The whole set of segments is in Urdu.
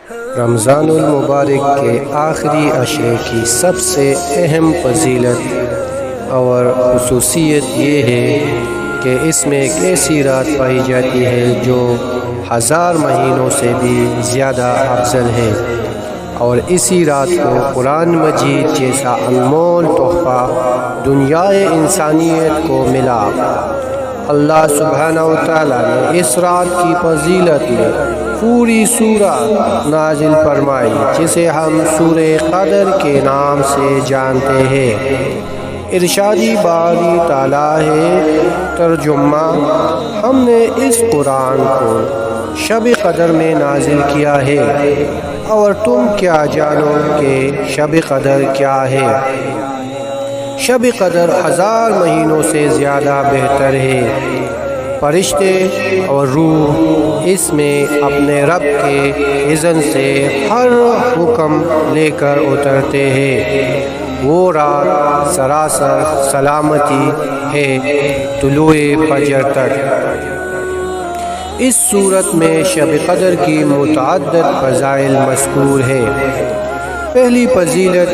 رمضان المبارک کے آخری عشرے کی سب سے اہم فضیلت اور خصوصیت یہ ہے کہ اس میں ایک ایسی رات پائی جاتی ہے جو 1000 مہینوں سے بھی زیادہ افضل ہے، اور اسی رات کو قرآن مجید جیسا انمول تحفہ دنیائے انسانیت کو ملا۔ اللہ سبحانہ و تعالیٰ نے اس رات کی فضیلت میں پوری سورہ نازل فرمائی، جسے ہم سورہ قدر کے نام سے جانتے ہیں۔ ارشادی باری تعالیٰ ہے ترجمہ: ہم نے اس قرآن کو شب قدر میں نازل کیا ہے، اور تم کیا جانو کہ شب قدر کیا ہے؟ شب قدر 1000 مہینوں سے زیادہ بہتر ہے۔ فرشتے اور روح اس میں اپنے رب کے اذن سے ہر حکم لے کر اترتے ہیں۔ وہ رات سراسر سلامتی ہے طلوع فجر تک۔ اس صورت میں شب قدر کی متعدد فضائل مذکور ہے۔ پہلی فضیلت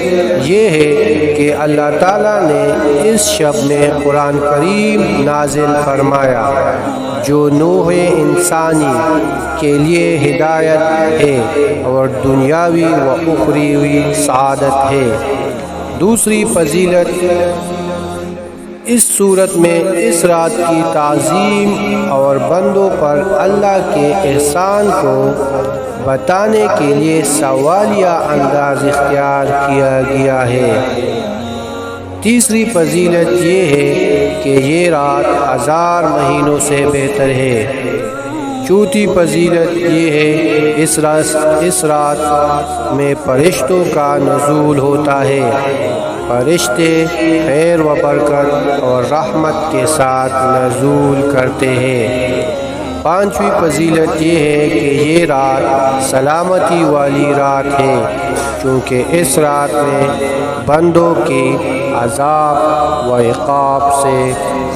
یہ ہے کہ اللہ تعالیٰ نے اس شب میں قرآن کریم نازل فرمایا، جو نوع انسانی کے لیے ہدایت ہے اور دنیاوی و اخروی سعادت ہے۔ دوسری فضیلت، اس صورت میں اس رات کی تعظیم اور بندوں پر اللہ کے احسان کو بتانے کے لیے سوالیہ انداز اختیار کیا گیا ہے۔ تیسری فضیلت یہ ہے کہ یہ رات 1000 مہینوں سے بہتر ہے۔ چوتھی فضیلت یہ ہے اس رات میں فرشتوں کا نزول ہوتا ہے۔ فرشتے خیر و برکت اور رحمت کے ساتھ نزول کرتے ہیں۔ پانچویں فضیلت یہ ہے کہ یہ رات سلامتی والی رات ہے، چونکہ اس رات میں بندوں کی عذاب و عقاب سے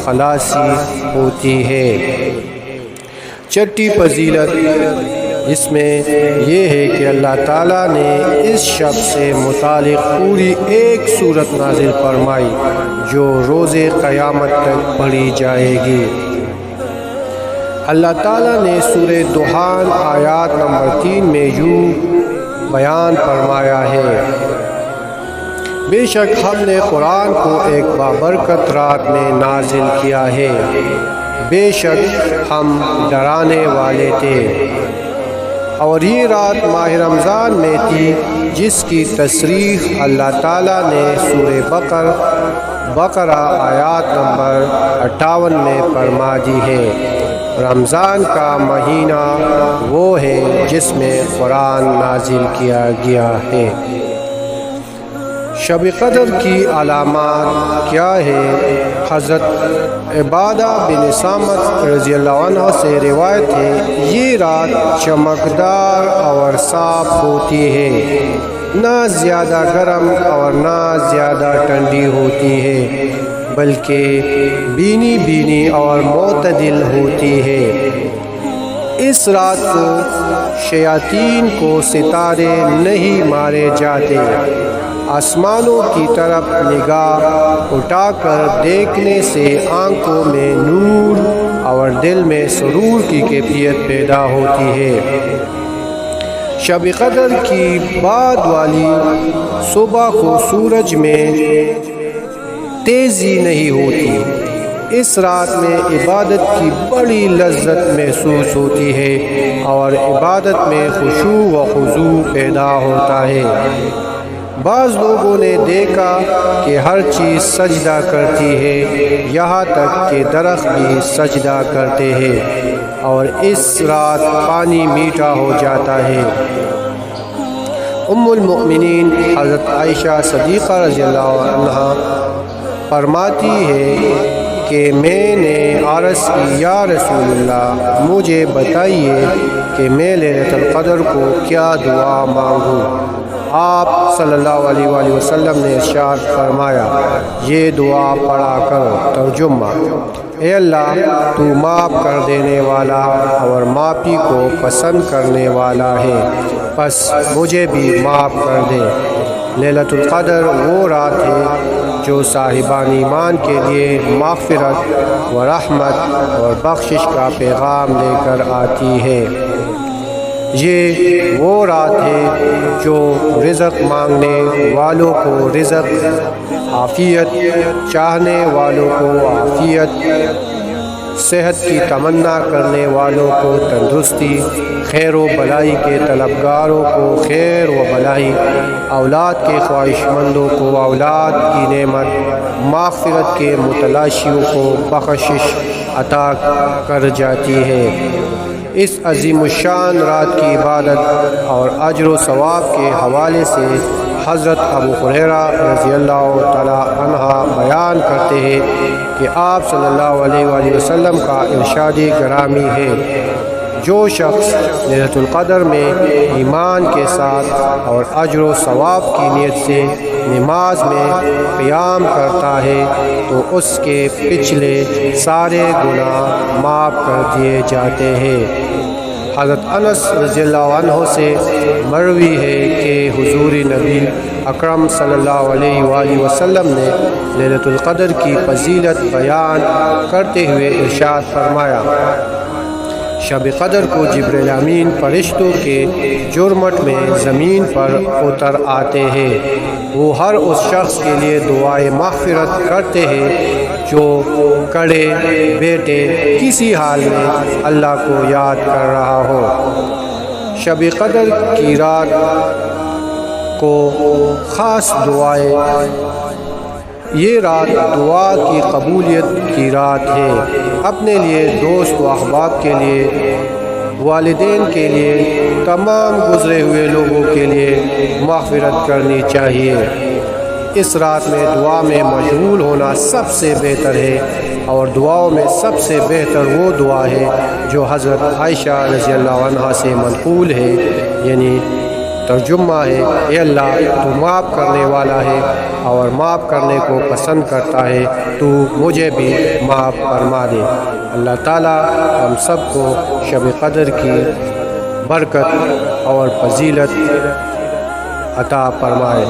خلاصی ہوتی ہے۔ چھٹی فضیلت اس میں یہ ہے کہ اللہ تعالیٰ نے اس شب سے متعلق پوری ایک سورت نازل فرمائی، جو روز قیامت تک پڑھی جائے گی۔ اللہ تعالیٰ نے سورہ دخان آیات نمبر 3 میں یوں بیان فرمایا ہے: بے شک ہم نے قرآن کو ایک بابرکت رات میں نازل کیا ہے، بے شک ہم ڈرانے والے تھے۔ اور یہ رات ماہ رمضان میں تھی، جس کی تصریح اللہ تعالیٰ نے سورہ بقرہ آیات نمبر 58 میں فرما دی ہے۔ رمضان کا مہینہ وہ ہے جس میں قرآن نازل کیا گیا ہے۔ شب قدر کی علامات کیا ہے؟ حضرت عبادہ بن صامت رضی اللہ عنہ سے روایت ہے، یہ رات چمکدار اور صاف ہوتی ہے، نہ زیادہ گرم اور نہ زیادہ ٹھنڈی ہوتی ہے، بلکہ بینی اور معتدل ہوتی ہے۔ اس رات کو شیاطین کو ستارے نہیں مارے جاتے۔ آسمانوں کی طرف نگاہ اٹھا کر دیکھنے سے آنکھوں میں نور اور دل میں سرور کی کیفیت پیدا ہوتی ہے۔ شب قدر کی بعد والی صبح کو سورج میں تیزی نہیں ہوتی۔ اس رات میں عبادت کی بڑی لذت محسوس ہوتی ہے اور عبادت میں خشوع و خضوع پیدا ہوتا ہے۔ بعض لوگوں نے دیکھا کہ ہر چیز سجدہ کرتی ہے، یہاں تک کہ درخت بھی سجدہ کرتے ہیں، اور اس رات پانی میٹھا ہو جاتا ہے۔ ام المؤمنین حضرت عائشہ صدیقہ رضی اللہ عنہا فرماتی ہے کہ میں نے عرض کی، یا رسول اللہ، مجھے بتائیے کہ میں لیلۃ القدر کو کیا دعا مانگوں؟ آپ صلی اللہ علیہ وآلہ وسلم نے ارشاد فرمایا، یہ دعا پڑھا کرو۔ ترجمہ: اے اللہ تو معاف کر دینے والا اور معافی کو پسند کرنے والا ہے، بس مجھے بھی معاف کر دے۔ لیلۃ القدر وہ رات ہے جو صاحبان ایمان کے لیے مغفرت و رحمت اور بخشش کا پیغام لے کر آتی ہے۔ یہ وہ رات ہے جو رزق مانگنے والوں کو رزق، عافیت چاہنے والوں کو عافیت، صحت کی تمنا کرنے والوں کو تندرستی، خیر و بلائی کے طلبگاروں کو خیر و بلائی، اولاد کے خواہش مندوں کو اولاد کی نعمت، مغفرت کے متلاشیوں کو بخشش عطا کر جاتی ہے۔ اس عظیم الشان رات کی عبادت اور اجر و ثواب کے حوالے سے حضرت ابو ہریرہ رضی اللہ تعالیٰ عنہ بیان کرتے ہیں کہ آپ صلی اللہ علیہ وآلہ وسلم کا ارشاد گرامی ہے، جو شخص لیلۃ القدر میں ایمان کے ساتھ اور اجر و ثواب کی نیت سے نماز میں قیام کرتا ہے تو اس کے پچھلے سارے گناہ معاف کر دیے جاتے ہیں۔ حضرت انس رضی اللہ عنہ سے مروی ہے کہ حضور نبی اکرم صلی اللہ علیہ وآلہ وسلم نے لیلۃ القدر کی فضیلت بیان کرتے ہوئے ارشاد فرمایا، شب قدر کو جبریل امین فرشتوں کے جرمٹ میں زمین پر اتر آتے ہیں، وہ ہر اس شخص کے لیے دعائے مغفرت کرتے ہیں جو کڑے بیٹے کسی حال میں اللہ کو یاد کر رہا ہو۔ شب قدر کی رات کو خاص دعائیں، یہ رات دعا کی قبولیت کی رات ہے۔ اپنے لیے، دوست و احباب کے لیے، والدین کے لیے، تمام گزرے ہوئے لوگوں کے لیے مغفرت کرنی چاہیے۔ اس رات میں دعا میں مشغول ہونا سب سے بہتر ہے، اور دعاؤں میں سب سے بہتر وہ دعا ہے جو حضرت عائشہ رضی اللہ عنہا سے منقول ہے، یعنی ترجمہ ہے، اے اللہ تو معاف کرنے والا ہے اور معاف کرنے کو پسند کرتا ہے، تو مجھے بھی معاف فرما دے۔ اللہ تعالیٰ ہم سب کو شب قدر کی برکت اور فضیلت عطا فرمائے۔